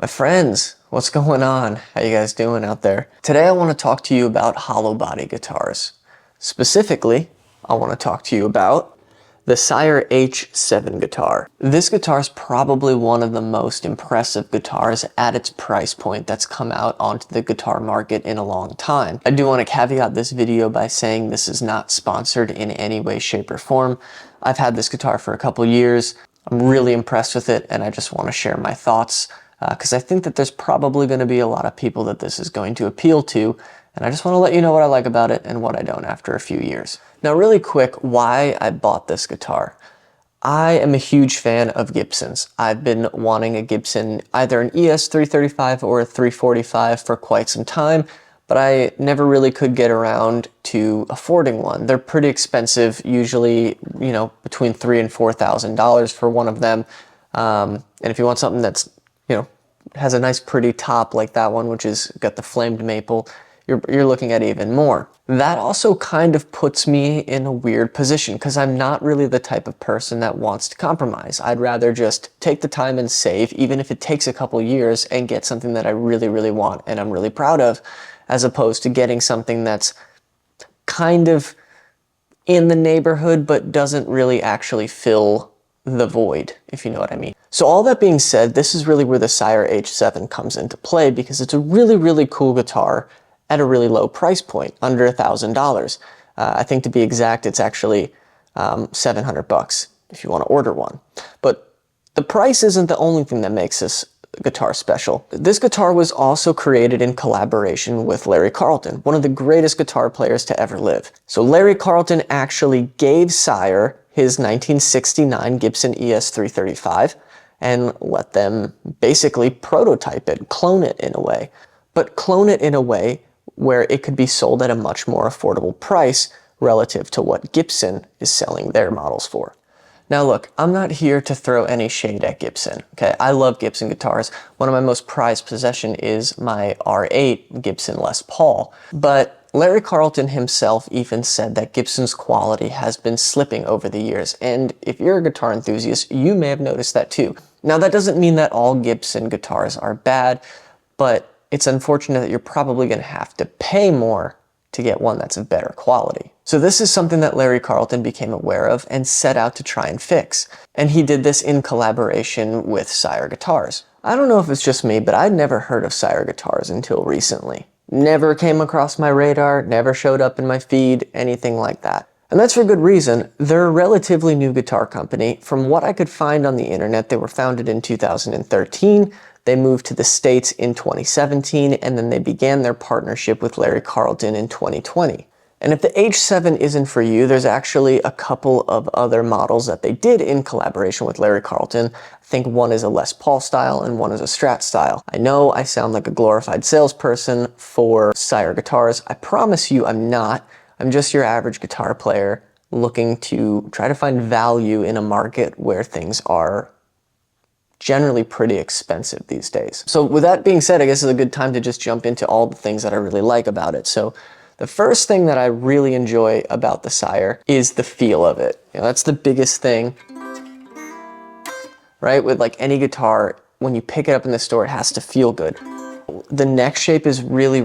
My friends, what's going on? How you guys doing out there? Today I want to talk to you about hollow body guitars. Specifically, I want to talk to you about the Sire H7 guitar. This guitar is probably one of the most impressive guitars at its price point that's come out onto the guitar market in a long time. I do want to caveat this video by saying this is not sponsored in any way, shape, or form. I've had this guitar for a couple years. I'm really impressed with it, and I just want to share my thoughts because I think that there's probably going to be a lot of people that this is going to appeal to, and I just want to let you know what I like about it and what I don't after a few years. Now, really quick, why I bought this guitar. I am a huge fan of Gibsons. I've been wanting a Gibson, either an ES335 or a 345 for quite some time, but I never really could get around to affording one. They're pretty expensive, usually, you know, between $3,000 and $4,000 for one of them. And if you want something that's, you know, has a nice pretty top like that one, which is got the flamed maple, you're looking at even more. That also kind of puts me in a weird position because I'm not really the type of person that wants to compromise. I'd rather just take the time and save, even if it takes a couple years, and get something that I really, really want and I'm really proud of, as opposed to getting something that's kind of in the neighborhood but doesn't really actually fill the void, if you know what I mean. So all that being said, this is really where the Sire H7 comes into play because it's a really, really cool guitar at a really low price point, under $1,000. I think to be exact, it's actually $700 if you want to order one. But the price isn't the only thing that makes this guitar special. This guitar was also created in collaboration with Larry Carlton, one of the greatest guitar players to ever live. So Larry Carlton actually gave Sire his 1969 Gibson ES335 and let them basically prototype it, clone it in a way. But clone it in a way where it could be sold at a much more affordable price relative to what Gibson is selling their models for. Now look, I'm not here to throw any shade at Gibson, okay? I love Gibson guitars. One of my most prized possessions is my R8 Gibson Les Paul, but Larry Carlton himself even said that Gibson's quality has been slipping over the years, and if you're a guitar enthusiast, you may have noticed that too. Now that doesn't mean that all Gibson guitars are bad, but it's unfortunate that you're probably going to have to pay more to get one that's of better quality. So this is something that Larry Carlton became aware of and set out to try and fix. And he did this in collaboration with Sire Guitars. I don't know if it's just me, but I'd never heard of Sire Guitars until recently. Never came across my radar, never showed up in my feed, anything like that. And that's for good reason. They're a relatively new guitar company. From what I could find on the internet, they were founded in 2013. They moved to the States in 2017, and then they began their partnership with Larry Carlton in 2020. And if the H7 isn't for you, there's actually a couple of other models that they did in collaboration with Larry Carlton. I think one is a Les Paul style and one is a Strat style. I know I sound like a glorified salesperson for Sire guitars. I promise you I'm not. I'm just your average guitar player looking to try to find value in a market where things are generally pretty expensive these days. So with that being said, I guess it's a good time to just jump into all the things that I really like about it. So the first thing that I really enjoy about the Sire is the feel of it. You know, that's the biggest thing, right? With like any guitar, when you pick it up in the store, it has to feel good. The neck shape is really,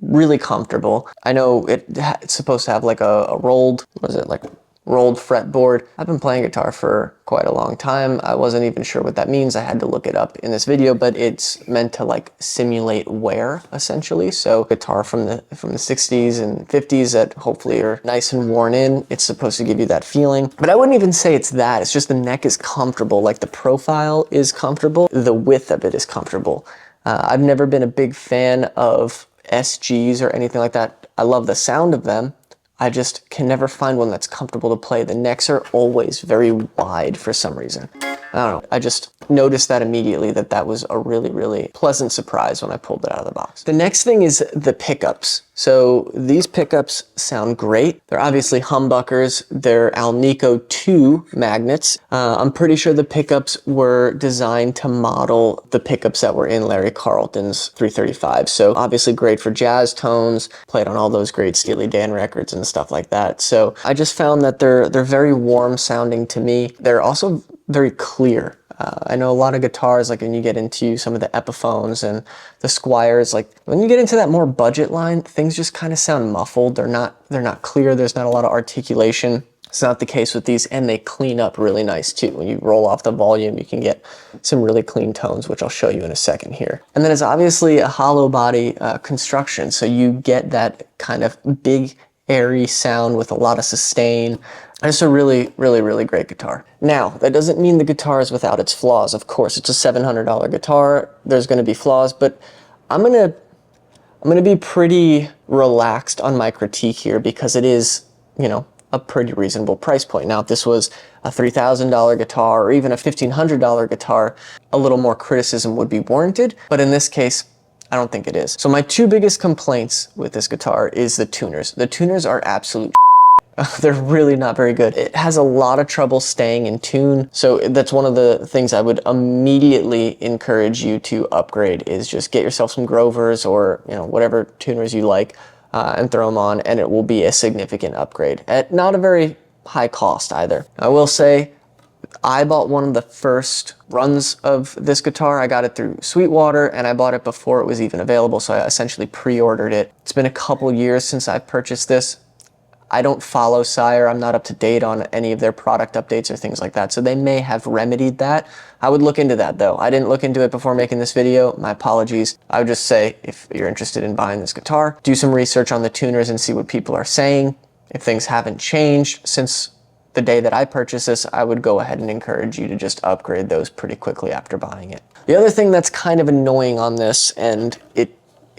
really comfortable. I know it's supposed to have like a rolled, what is it, like rolled fretboard. I've been playing guitar for quite a long time. I wasn't even sure what that means. I had to look it up in this video, but it's meant to like simulate wear essentially. So guitar from the 60s and 50s that hopefully are nice and worn in, it's supposed to give you that feeling. But I wouldn't even say it's that. It's just the neck is comfortable. Like the profile is comfortable. The width of it is comfortable. I've never been a big fan of SGs or anything like that. I love the sound of them. I just can never find one that's comfortable to play. The necks are always very wide for some reason. I don't know. I just noticed that immediately that was a really, really pleasant surprise when I pulled it out of the box. The next thing is the pickups. So these pickups sound great. They're obviously humbuckers. They're Alnico 2 magnets. I'm pretty sure the pickups were designed to model the pickups that were in Larry Carlton's 335. So obviously great for jazz tones, played on all those great Steely Dan records and stuff like that. So I just found that they're very warm sounding to me. They're also very clear. I know a lot of guitars, like when you get into some of the Epiphones and the Squires, like when you get into that more budget line, things just kind of sound muffled. They're not clear. There's not a lot of articulation. It's not the case with these, and they clean up really nice too. When you roll off the volume, you can get some really clean tones, which I'll show you in a second here. And then it's obviously a hollow body construction, so you get that kind of big, airy sound with a lot of sustain. It's a really, really, really great guitar. Now, that doesn't mean the guitar is without its flaws. Of course, it's a $700 guitar. There's going to be flaws, but I'm gonna be pretty relaxed on my critique here because it is, you know, a pretty reasonable price point. Now, if this was a $3,000 guitar or even a $1,500 guitar, a little more criticism would be warranted. But in this case, I don't think it is. So my two biggest complaints with this guitar is the tuners. The tuners are absolute they're really not very good. It has a lot of trouble staying in tune. So that's one of the things I would immediately encourage you to upgrade is just get yourself some Grovers or, you know, whatever tuners you like and throw them on, and it will be a significant upgrade at not a very high cost either. I will say I bought one of the first runs of this guitar. I got it through Sweetwater and I bought it before it was even available. So I essentially pre-ordered it. It's been a couple years since I purchased this. I don't follow Sire. I'm not up to date on any of their product updates or things like that. So they may have remedied that. I would look into that though. I didn't look into it before making this video. My apologies. I would just say if you're interested in buying this guitar, do some research on the tuners and see what people are saying. If things haven't changed since the day that I purchased this, I would go ahead and encourage you to just upgrade those pretty quickly after buying it. The other thing that's kind of annoying on this, and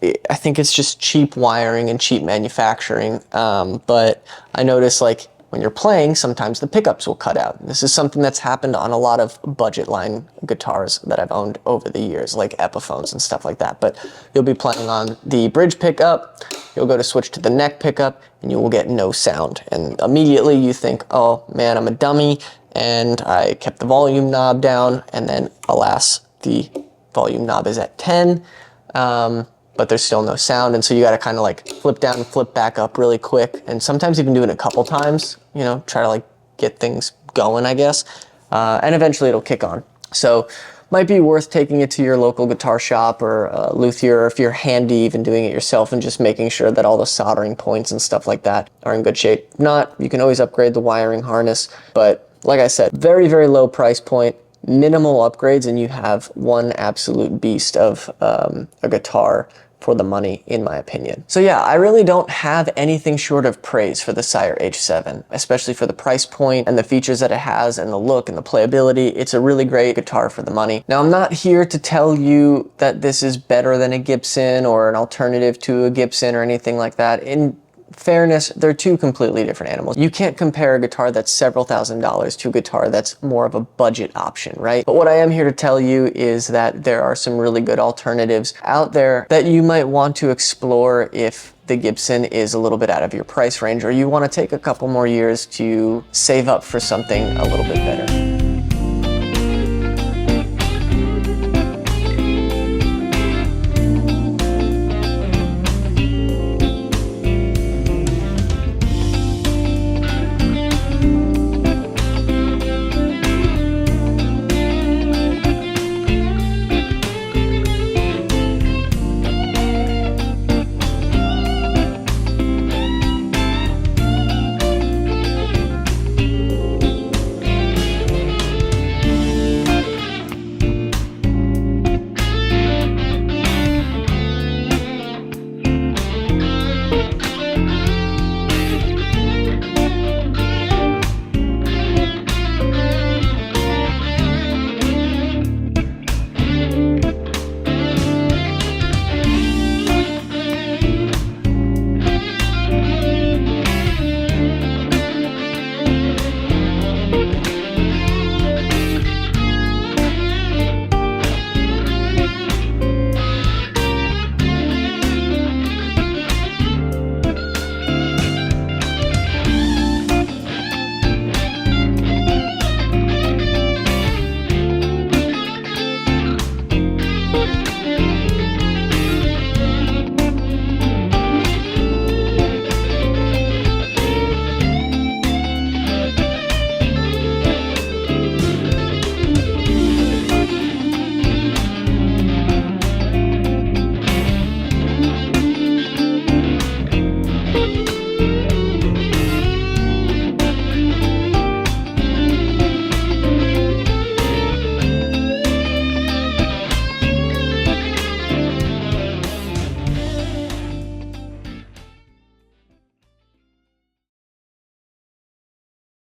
I think it's just cheap wiring and cheap manufacturing, but I notice like when you're playing, sometimes the pickups will cut out. This is something that's happened on a lot of budget line guitars that I've owned over the years, like Epiphones and stuff like that. But you'll be playing on the bridge pickup, you'll go to switch to the neck pickup, and you will get no sound. And immediately you think, oh man, I'm a dummy, and I kept the volume knob down, and then alas, the volume knob is at 10. But there's still no sound, and so you got to kind of like flip down and flip back up really quick, and sometimes even do it a couple times, you know, try to like get things going, I guess, and eventually it'll kick on. So might be worth taking it to your local guitar shop or luthier, or if you're handy, even doing it yourself and just making sure that all the soldering points and stuff like that are in good shape. If not, you can always upgrade the wiring harness, but like I said, very, very low price point, minimal upgrades, and you have one absolute beast of a guitar for the money, in my opinion. So yeah, I really don't have anything short of praise for the Sire H7, especially for the price point and the features that it has and the look and the playability. It's a really great guitar for the money. Now, I'm not here to tell you that this is better than a Gibson or an alternative to a Gibson or anything like that. In fairness, they're two completely different animals. You can't compare a guitar that's several $1,000s to a guitar that's more of a budget option, right? But what I am here to tell you is that there are some really good alternatives out there that you might want to explore if the Gibson is a little bit out of your price range, or you want to take a couple more years to save up for something a little bit better.